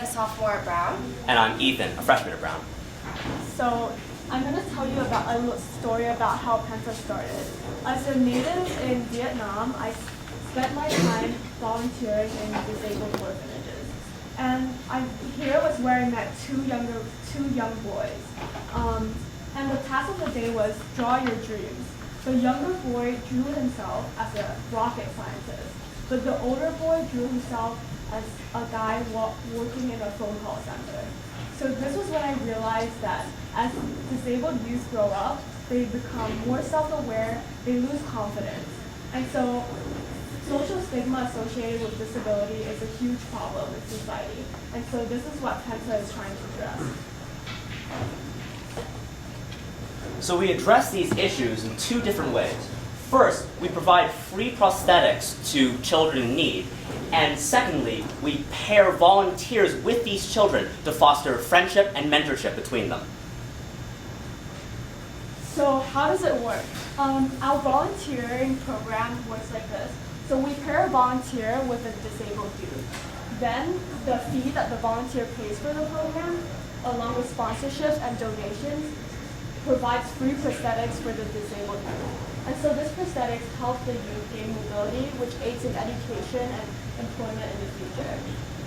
a sophomore at Brown. And I'm Ethan, a freshman at Brown. So I'm going to tell you about a little story about how Penta started. As a native in Vietnam, I spent my time volunteering in disabled orphanages. And here was where I met two young boys. And the task of the day was draw your dreams. The younger boy drew himself as a rocket scientist, but the older boy drew himself as a guy working in a phone call center. So this was when I realized that as disabled youth grow up, they become more self-aware, they lose confidence. And so social stigma associated with disability is a huge problem in society. And so this is what Penta is trying to address. So we address these issues in two different ways. First, we provide free prosthetics to children in need. And secondly, we pair volunteers with these children to foster friendship and mentorship between them. So how does it work? Our volunteering program works like this. So we pair a volunteer with a disabled youth. Then the fee that the volunteer pays for the program, along with sponsorships and donations, provides free prosthetics for the disabled youth. And so this prosthetics help the youth gain mobility, which aids in education and employment in the future.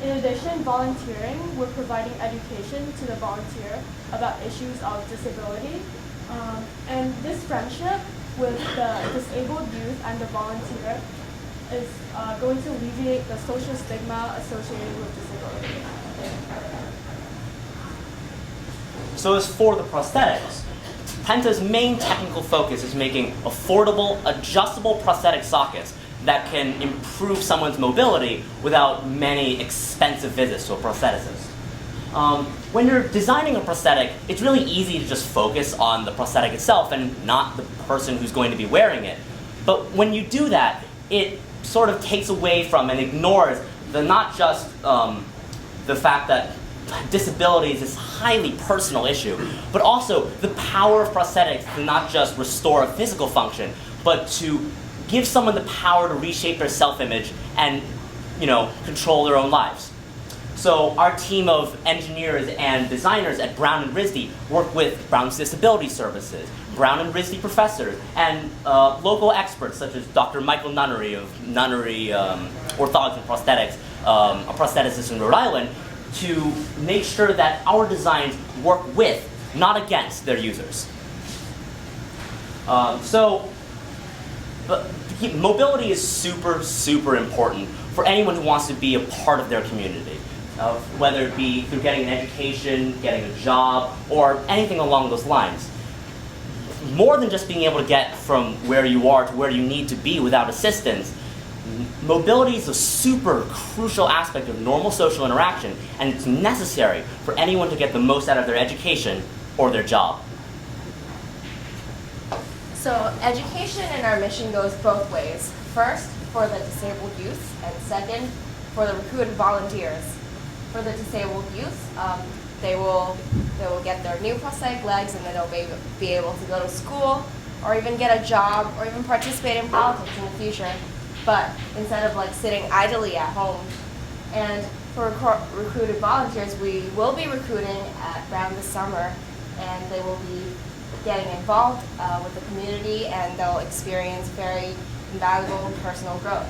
In addition, volunteering, we're providing education to the volunteer about issues of disability. And this friendship with the disabled youth and the volunteer is going to alleviate the social stigma associated with disability. So as for the prosthetics, Penta's main technical focus is making affordable, adjustable prosthetic sockets that can improve someone's mobility without many expensive visits to a prostheticist. When you're designing a prosthetic, it's really easy to just focus on the prosthetic itself and not the person who's going to be wearing it. But when you do that, it sort of takes away from and ignores not just the fact that disability is this highly personal issue, but also the power of prosthetics to not just restore a physical function, but to give someone the power to reshape their self-image and, control their own lives. So our team of engineers and designers at Brown and RISD work with Brown's Disability Services, Brown and RISD professors, and local experts such as Dr. Michael Nunnery of Nunnery Orthotics and Prosthetics, a prostheticist in Rhode Island, to make sure that our designs work with, not against, their users. Mobility is super, super important for anyone who wants to be a part of their community, whether it be through getting an education, getting a job, or anything along those lines. More than just being able to get from where you are to where you need to be without assistance, mobility is a super crucial aspect of normal social interaction, and it's necessary for anyone to get the most out of their education or their job. So education in our mission goes both ways. First, for the disabled youth, and second, for the recruited volunteers. For the disabled youth, they will get their new prosthetic legs, and then they'll be able to go to school, or even get a job, or even participate in politics in the future. But instead of sitting idly at home. And for recruited volunteers, we will be recruiting at Brown this summer, and they will be getting involved with the community, and they'll experience very invaluable personal growth.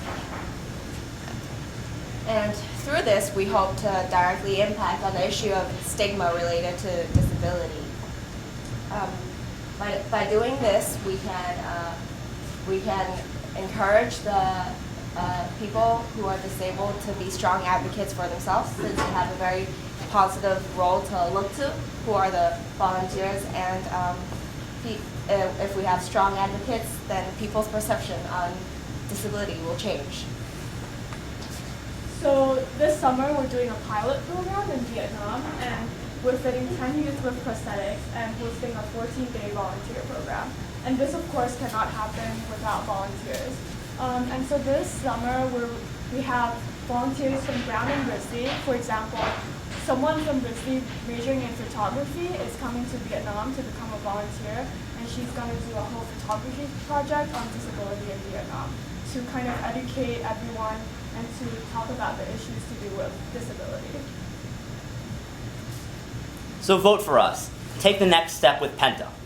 And through this, we hope to directly impact on the issue of stigma related to disability. By doing this, we can encourage the people who are disabled to be strong advocates for themselves, since they have a very positive role to look to, who are the volunteers. And if we have strong advocates, then people's perception on disability will change. So this summer we're doing a pilot program in Vietnam, and we're fitting 10 youth with prosthetics and hosting a 14-day volunteer program. And this, of course, cannot happen without volunteers. And so this summer, we have volunteers from Brown and RISD. For example, someone from RISD majoring in photography is coming to Vietnam to become a volunteer, and she's going to do a whole photography project on disability in Vietnam to kind of educate everyone and to talk about the issues to do with disability. So vote for us. Take the next step with Penta.